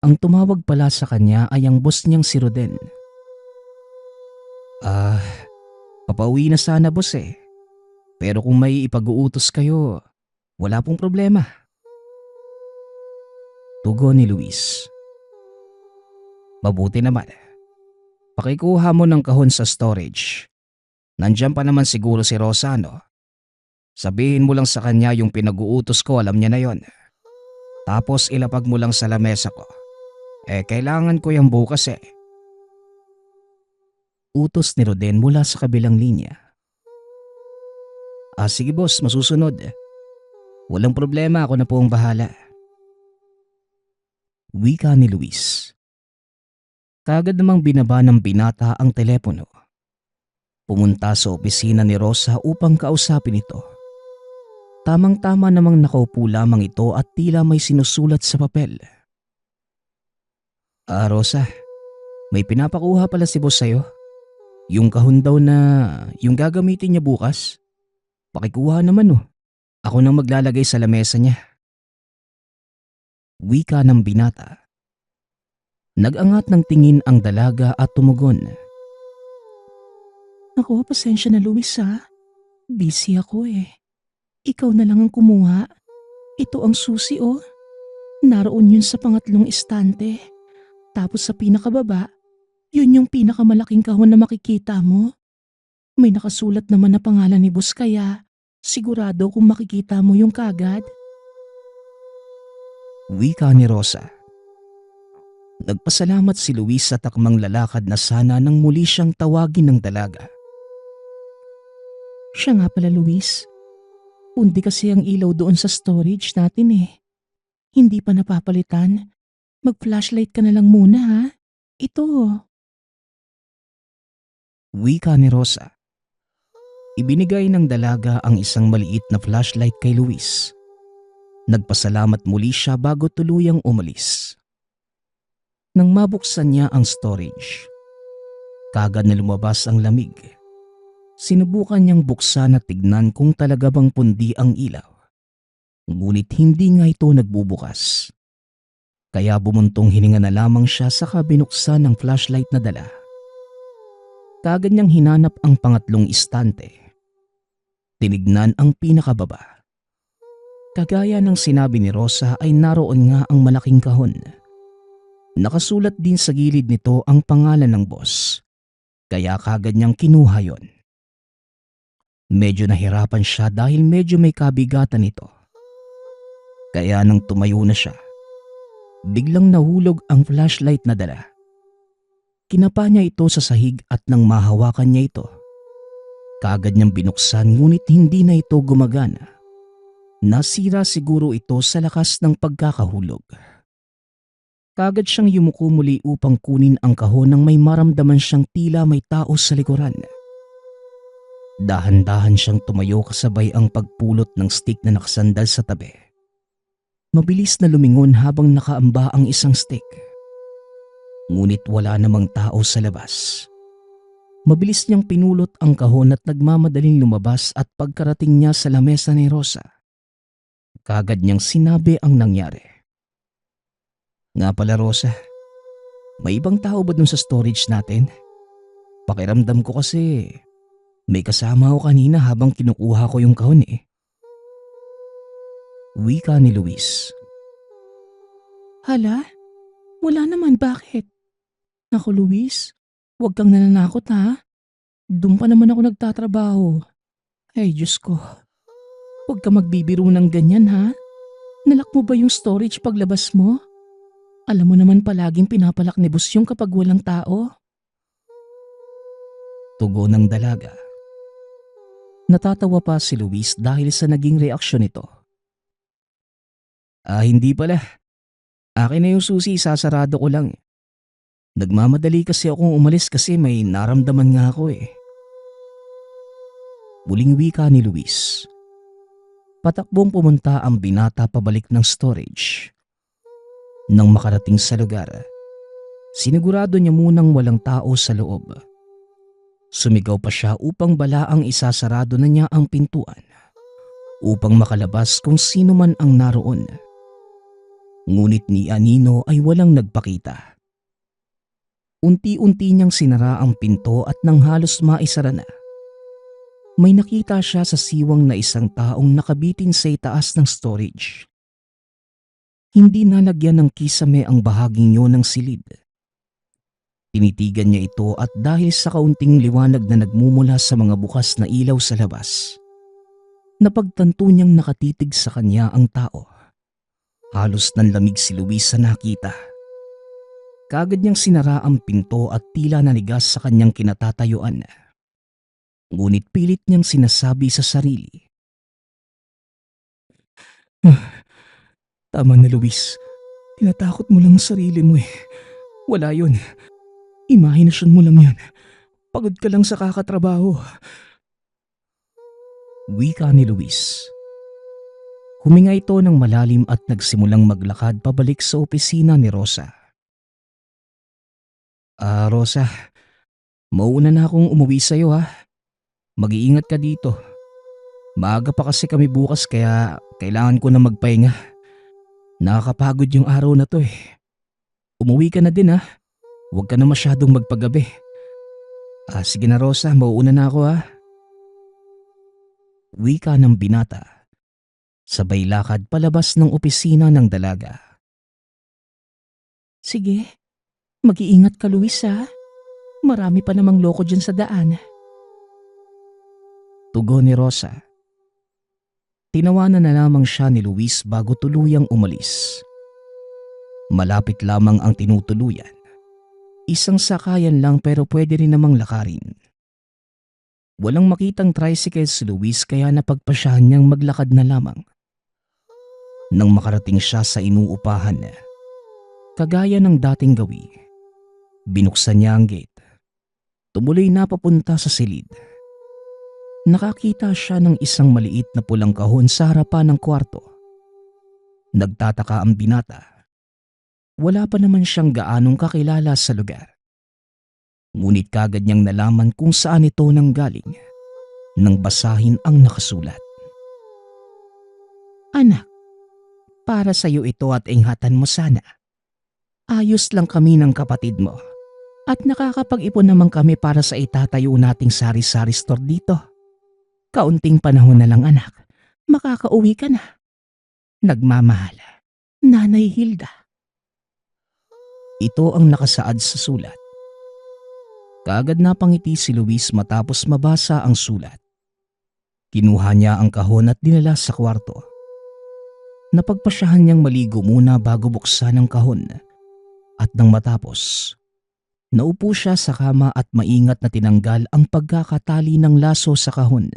Ang tumawag pala sa kanya ay ang boss niyang si Roden. Papauwi na sana, boss eh. Pero kung may ipag-uutos kayo, wala pong problema. Tugon ni Luis. Mabuti naman. Pakikuha mo ng kahon sa storage. Nandiyan pa naman siguro si Rosa, no? Sabihin mo lang sa kanya yung pinag-uutos ko, alam niya na yon. Tapos ilapag mo lang sa lamesa ko. Kailangan ko yung bukas eh. Utos ni Roden mula sa kabilang linya. Sige boss, masusunod. Walang problema, ako na po ang bahala. Wika ni Luis. Kaagad namang binaba ng binata ang telepono. Pumunta sa opisina ni Rosa upang kausapin ito. Tamang-tama namang nakaupo lamang ito at tila may sinusulat sa papel. Rosa, may pinapakuha pala si boss sa'yo. Yung kahon daw na yung gagamitin niya bukas. Pakikuha naman oh. Ako nang maglalagay sa lamesa niya. Wika ng binata. Nag-angat ng tingin ang dalaga at tumugon. Ako, pasensya na Luis ha. Busy ako eh. Ikaw na lang ang kumuha. Ito ang susi oh. Naroon yun sa pangatlong estante. Tapos sa pinakababa, yun yung pinakamalaking kahon na makikita mo. May nakasulat naman na pangalan ni boss kaya sigurado kung makikita mo yung kagad. Wika ni Rosa. Nagpasalamat si Luis sa takmang lalakad na sana nang muli siyang tawagin ng dalaga. Siya nga pala Luis. Pundi kasi ang ilaw doon sa storage natin eh. Hindi pa napapalitan. Mag-flashlight ka na lang muna ha. Ito. Wika ni Rosa. Ibinigay ng dalaga ang isang maliit na flashlight kay Luis. Nagpasalamat muli siya bago tuluyang umalis. Nang mabuksan niya ang storage, kagad na lumabas ang lamig. Sinubukan niyang buksan at tignan kung talaga bang pundi ang ilaw. Ngunit hindi nga ito nagbubukas. Kaya bumuntong hininga na lamang siya saka binuksan ang flashlight na dala. Kagad niyang hinanap ang pangatlong istante. Tinignan ang pinakababa. Kagaya ng sinabi ni Rosa ay naroon nga ang malaking kahon. Nakasulat din sa gilid nito ang pangalan ng boss. Kaya kagad niyang kinuha yon. Medyo nahirapan siya dahil medyo may kabigatan ito. Kaya nang tumayo na siya, biglang nahulog ang flashlight na dala. Kinapa niya ito sa sahig at nang mahawakan niya ito, kagad niyang binuksan ngunit hindi na ito gumagana. Nasira siguro ito sa lakas ng pagkakahulog. Kagad siyang yumuko muli upang kunin ang kahon nang may maramdaman siyang tila may tao sa likuran. Dahan-dahan siyang tumayo kasabay ang pagpulot ng stick na nakasandal sa tabi. Mabilis na lumingon habang nakaamba ang isang stick. Ngunit wala namang tao sa labas. Mabilis niyang pinulot ang kahon at nagmamadaling lumabas at pagkarating niya sa lamesa ni Rosa, kagad niyang sinabi ang nangyari. Nga pala Rosa, may ibang tao ba dun sa storage natin? Pakiramdam ko kasi may kasama ako kanina habang kinukuha ko yung kahon eh. Wika ni Luis. Hala, wala naman bakit? Naku Luis, huwag kang nananakot ha. Doon pa naman ako nagtatrabaho. Ay Diyos ko, huwag ka magbibiro ng ganyan ha. Nalak mo ba yung storage paglabas mo? Alam mo naman palaging pinapalak ni boss yung kapag walang tao. Tugon ng dalaga. Natatawa pa si Luis dahil sa naging reaksyon nito. Hindi pala. Akin na yung susi, sasarado ko lang. Nagmamadali kasi akong umalis kasi may naramdaman nga ako eh. Muling wika ni Luis. Patakbong pumunta ang binata pabalik ng storage. Nang makarating sa lugar, sinigurado niya munang walang tao sa loob. Sumigaw pa siya upang balaang isasarado na niya ang pintuan upang makalabas kung sino man ang naroon. Ngunit ni Anino ay walang nagpakita. Unti-unti niyang sinara ang pinto at nang halos maisara na, may nakita siya sa siwang na isang taong nakabitin sa itaas ng storage. Hindi nalagyan ng kisame ang bahaging yun ng silid. Tinitigan niya ito at dahil sa kaunting liwanag na nagmumula sa mga bukas na ilaw sa labas, napagtanto niyang nakatitig sa kanya ang tao. Halos nanlamig si Luis sa nakita. Kagad niyang sinara ang pinto at tila nanigas sa kanyang kinatatayuan. Ngunit pilit niyang sinasabi sa sarili. Tama na Luis, tinatakot mo lang ang sarili mo eh. Wala yun. Imahinasyon mo lang yan. Pagod ka lang sa kakatrabaho. Wika ni Luis. Huminga ito ng malalim at nagsimulang maglakad pabalik sa opisina ni Rosa. Rosa, mauna na akong umuwi sa'yo ha. Mag-iingat ka dito. Maaga pa kasi kami bukas kaya kailangan ko na magpahinga. Nakakapagod yung araw na to eh. Umuwi ka na din ha. Huwag ka na masyadong magpagabi. Sige na Rosa, mauuna na ako ha. Wika ng binata. Sabay lakad palabas ng opisina ng dalaga. Sige, mag-iingat ka Luis ha. Marami pa namang loko dyan sa daan. Tugon ni Rosa. Tinawanan na lamang siya ni Luis bago tuluyang umalis. Malapit lamang ang tinutuluyan. Isang sakayan lang pero pwede rin namang lakarin. Walang makitang tricycle si Luis kaya napagpasyahan niyang maglakad na lamang. Nang makarating siya sa inuupahan, kagaya ng dating gawi, binuksan niya ang gate. Tumuloy na papunta sa silid. Nakakita siya ng isang maliit na pulang kahon sa harapan ng kwarto. Nagtataka ang binata. Wala pa naman siyang gaanong kakilala sa lugar. Ngunit kagad niyang nalaman kung saan ito nanggaling nang basahin ang nakasulat. Anak, para sa iyo ito at ingatan mo sana. Ayos lang kami ng kapatid mo at nakakapag-ipon naman kami para sa itatayo nating sari-sari store dito. Kaunting panahon na lang anak, makakauwi ka na. Nagmamahal, Nanay Hilda. Ito ang nakasaad sa sulat. Kaagad napangiti si Luis matapos mabasa ang sulat. Kinuha niya ang kahon at dinala sa kwarto. Napagpasyahan niyang maligo muna bago buksan ang kahon. At nang matapos, naupo siya sa kama at maingat na tinanggal ang pagkakatali ng laso sa kahon.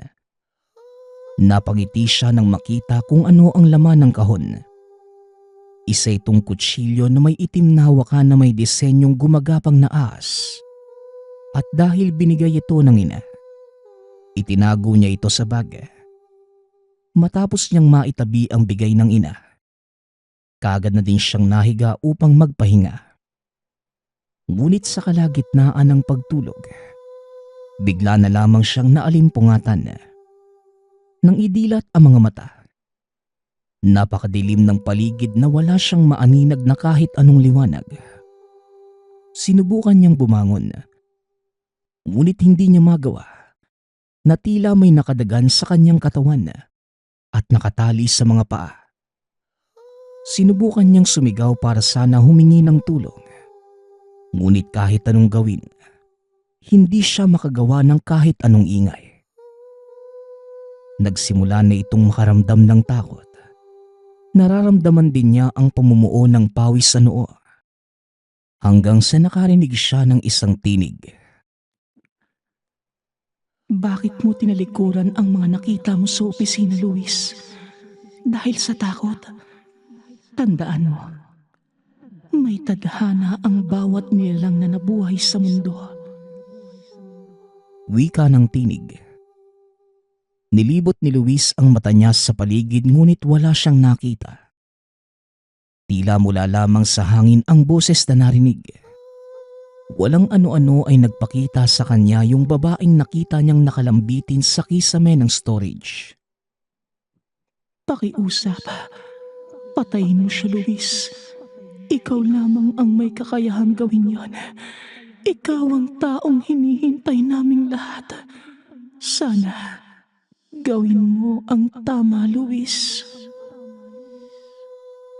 Napangiti siya nang makita kung ano ang laman ng kahon. Isa itong kutsilyo na may itim na hawakan na may disenyong gumagapang na ahas. At dahil binigay ito ng ina, itinago niya ito sa bag. Matapos niyang maitabi ang bigay ng ina, kaagad na din siyang nahiga upang magpahinga. Ngunit sa kalagitnaan ng pagtulog, bigla na lamang siyang naalimpungatan. Nang idilat ang mga mata, napakadilim ng paligid na wala siyang maaninag na kahit anong liwanag. Sinubukan niyang bumangon, ngunit hindi niya magawa na tila may nakadagan sa kanyang katawan at nakatali sa mga paa. Sinubukan niyang sumigaw para sana humingi ng tulong. Ngunit kahit anong gawin, hindi siya makagawa ng kahit anong ingay. Nagsimula na itong makaramdam ng takot. Nararamdaman din niya ang pamumuo ng pawis sa noo. Hanggang sa nakarinig siya ng isang tinig. Bakit mo tinalikuran ang mga nakita mo sa opisina, Luis? Dahil sa takot? Tandaan mo, may tadhana ang bawat nilalang na nabuhay sa mundo. Wika ng tinig. Nilibot ni Luis ang mata niya sa paligid ngunit wala siyang nakita. Tila mula lamang sa hangin ang boses na narinig. Walang ano-ano ay nagpakita sa kanya yung babaeng nakita niyang nakalambitin sa kisame ng storage. Pakiusap, patayin mo siya, Luis. Ikaw lamang ang may kakayahang gawin yon. Ikaw ang taong hinihintay naming lahat. Sana gawin mo ang tama, Luis.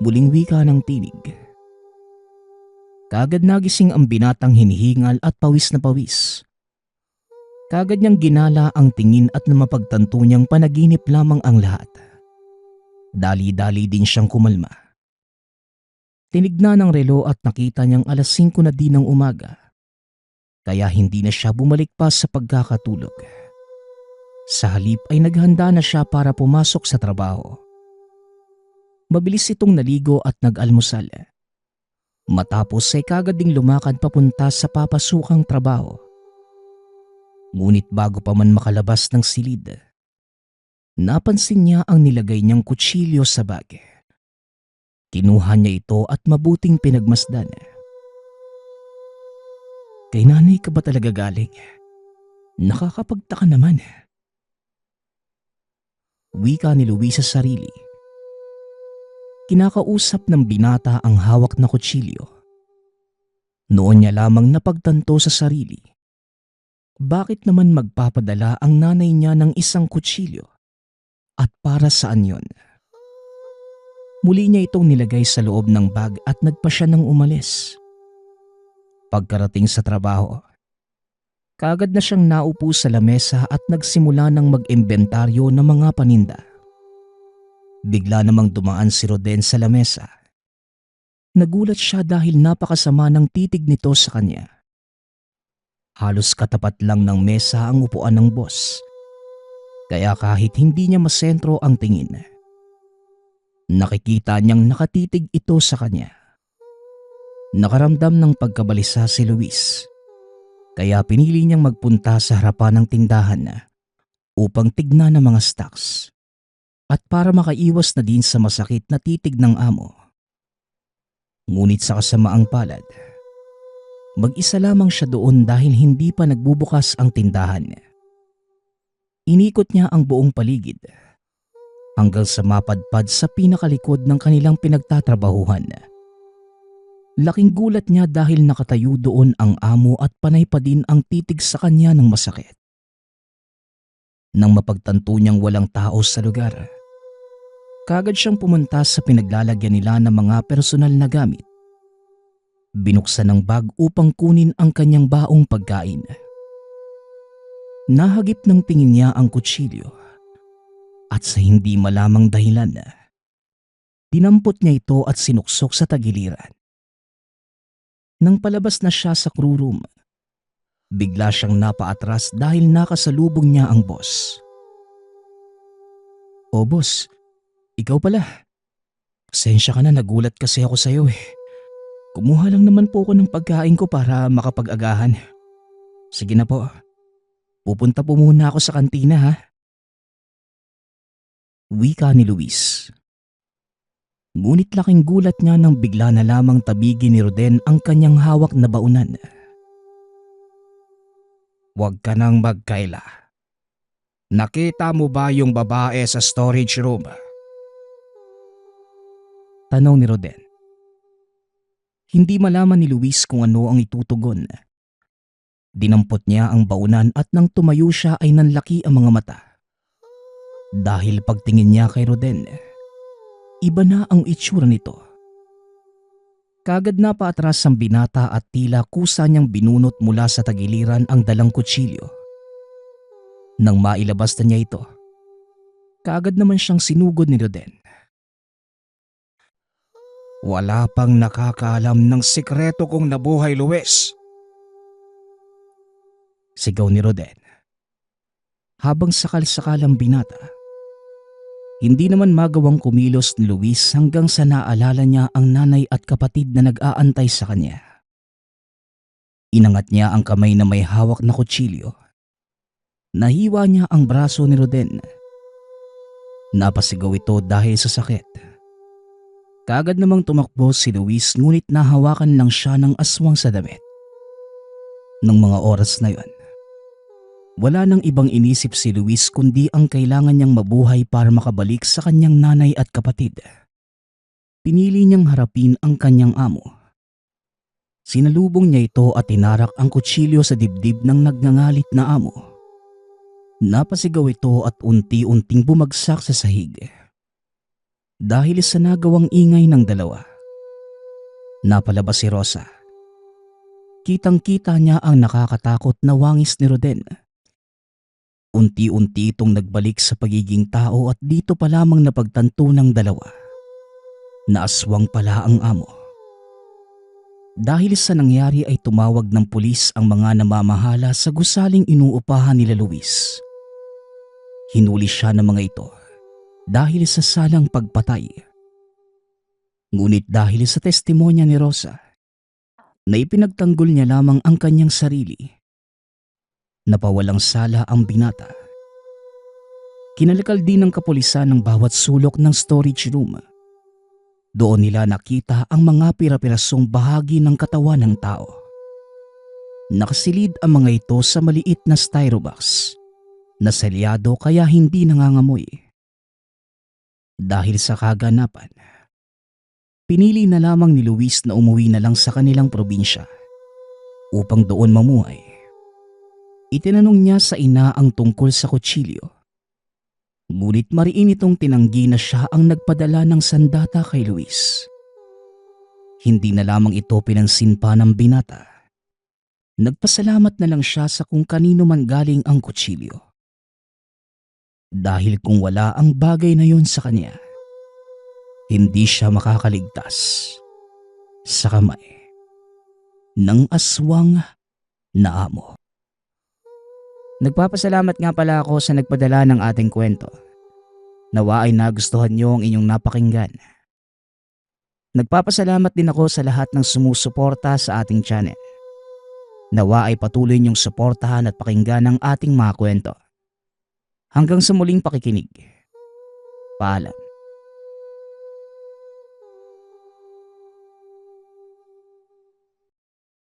Muling wika ng tinig. Kaagad nagising ang binatang hinihingal at pawis na pawis. Kaagad niyang ginala ang tingin at namapagtanto niyang panaginip lamang ang lahat. Dali-dali din siyang kumalma. Tinignan ng relo at nakita niyang 5:00 na din ng umaga. Kaya hindi na siya bumalik pa sa pagkakatulog. Sa halip ay naghanda na siya para pumasok sa trabaho. Mabilis itong naligo at nag-almusal. Matapos ay kagad ding lumakad papunta sa papasukang trabaho. Ngunit bago pa man makalabas ng silid, napansin niya ang nilagay niyang kutsilyo sa bag. Kinuha niya ito at mabuting pinagmasdan. Kay nanay ka ba talaga galing? Nakakapagtaka naman. Wika ni Luis sa sarili. Kinakausap ng binata ang hawak na kutsilyo. Noon niya lamang napagtanto sa sarili Bakit naman magpapadala ang nanay niya ng isang kutsilyo? At para saan yon? Muli niya itong nilagay sa loob ng bag at nagpa siya ng umalis. Pagkarating sa trabaho, kaagad na siyang naupo sa lamesa at nagsimula ng mag-imbentaryo ng mga paninda. Bigla namang dumaan si Roden sa lamesa. Nagulat siya dahil napakasama ng titig nito sa kanya. Halos katapat lang ng mesa ang upuan ng boss. Kaya kahit hindi niya masentro ang tingin, nakikita niyang nakatitig ito sa kanya. Nakaramdam ng pagkabalisa si Luis. Kaya pinili niyang magpunta sa harapan ng tindahan upang tignan ang mga stocks. At para makaiwas na din sa masakit na titig ng amo. Ngunit sa kasamaang palad, mag-isa lamang siya doon dahil hindi pa nagbubukas ang tindahan. Inikot niya ang buong paligid hanggang sa mapadpad sa pinakalikod ng kanilang pinagtatrabahuhan. Laking gulat niya dahil nakatayo doon ang amo at panay pa din ang titig sa kanya ng masakit. Nang mapagtanto niyang walang tao sa lugar, kaagad siyang pumunta sa pinaglalagyan nila ng mga personal na gamit. Binuksan ang bag upang kunin ang kanyang baong pagkain. Nahagip ng tingin niya ang kutsilyo at sa hindi malamang dahilan, dinampot niya ito at sinuksok sa tagiliran. Nang palabas na siya sa crew room, bigla siyang napaatras dahil nakasalubong niya ang boss. "O boss, ikaw pala. Pasensya ka na, nagulat kasi ako sa'yo eh. Kumuha lang naman po ako ng pagkain ko para makapag-agahan. Sige na po, pupunta po muna ako sa kantina ha." Wika ni Luis. Ngunit laking gulat niya nang bigla na lamang tabigin ni Roden ang kanyang hawak na baunan. "Huwag ka nang magkaila. Nakita mo ba yung babae sa storage room?" Tanong ni Roden. Hindi malaman ni Luis kung ano ang itutugon. Dinampot niya ang baunan at nang tumayo siya ay nanlaki ang mga mata. Dahil pagtingin niya kay Roden, iba na ang itsura nito. Kaagad na paatras ang binata at tila kusa niyang binunot mula sa tagiliran ang dalang kutsilyo. Nang mailabas na niya ito, kaagad naman siyang sinugod ni Roden. "Wala pang nakakaalam ng sikreto kong nabuhay, Luis," sigaw ni Roden. Habang sakal-sakalang binata, hindi naman magawang kumilos ni Luis hanggang sa naalala niya ang nanay at kapatid na nag-aantay sa kanya. Inangat niya ang kamay na may hawak na kutsilyo. Nahiwa niya ang braso ni Roden. Napasigaw ito dahil sa sakit. Kaagad namang tumakbo si Luis ngunit nahawakan lang siya ng aswang sa damit. Nang mga oras na yon, wala nang ibang inisip si Luis kundi ang kailangan niyang mabuhay para makabalik sa kanyang nanay at kapatid. Pinili niyang harapin ang kanyang amo. Sinalubong niya ito at tinarak ang kutsilyo sa dibdib ng nagngangalit na amo. Napasigaw ito at unti-unting bumagsak sa sahig. Dahil sa nagawang ingay ng dalawa, napalabas si Rosa. Kitang-kita niya ang nakakatakot na wangis ni Roden. Unti-unti itong nagbalik sa pagiging tao at dito pa lamang napagtanto ng dalawa na aswang pala ang amo. Dahil sa nangyari ay tumawag ng pulis ang mga namamahala sa gusaling inuupahan nila Luis. Hinuli siya ng mga ito dahil sa salang pagpatay. Ngunit dahil sa testimonya ni Rosa, na ipinagtanggol niya lamang ang kanyang sarili, napawalang sala ang binata. Kinalikal din ng kapulisan ng bawat sulok ng storage room. Doon nila nakita ang mga pira-pirasong bahagi ng katawan ng tao. Nakasilid ang mga ito sa maliit na styrobox na selyado kaya hindi nangangamoy. Dahil sa kaganapan, pinili na lamang ni Luis na umuwi na lang sa kanilang probinsya upang doon mamuhay. Itinanong niya sa ina ang tungkol sa kutsilyo. Ngunit mariin itong tinanggi na siya ang nagpadala ng sandata kay Luis. Hindi na lamang ito pinansin pa ng binata. Nagpasalamat na lang siya sa kung kanino man galing ang kutsilyo. Dahil kung wala ang bagay na yon sa kanya, hindi siya makakaligtas sa kamay ng aswang na amo. Nagpapasalamat nga pala ako sa nagpadala ng ating kwento. Nawa ay nagustuhan niyo ang inyong napakinggan. Nagpapasalamat din ako sa lahat ng sumusuporta sa ating channel. Nawa ay patuloy niyong suportahan at pakinggan ang ating mga kwento. Hanggang sa muling pakikinig. Paalam.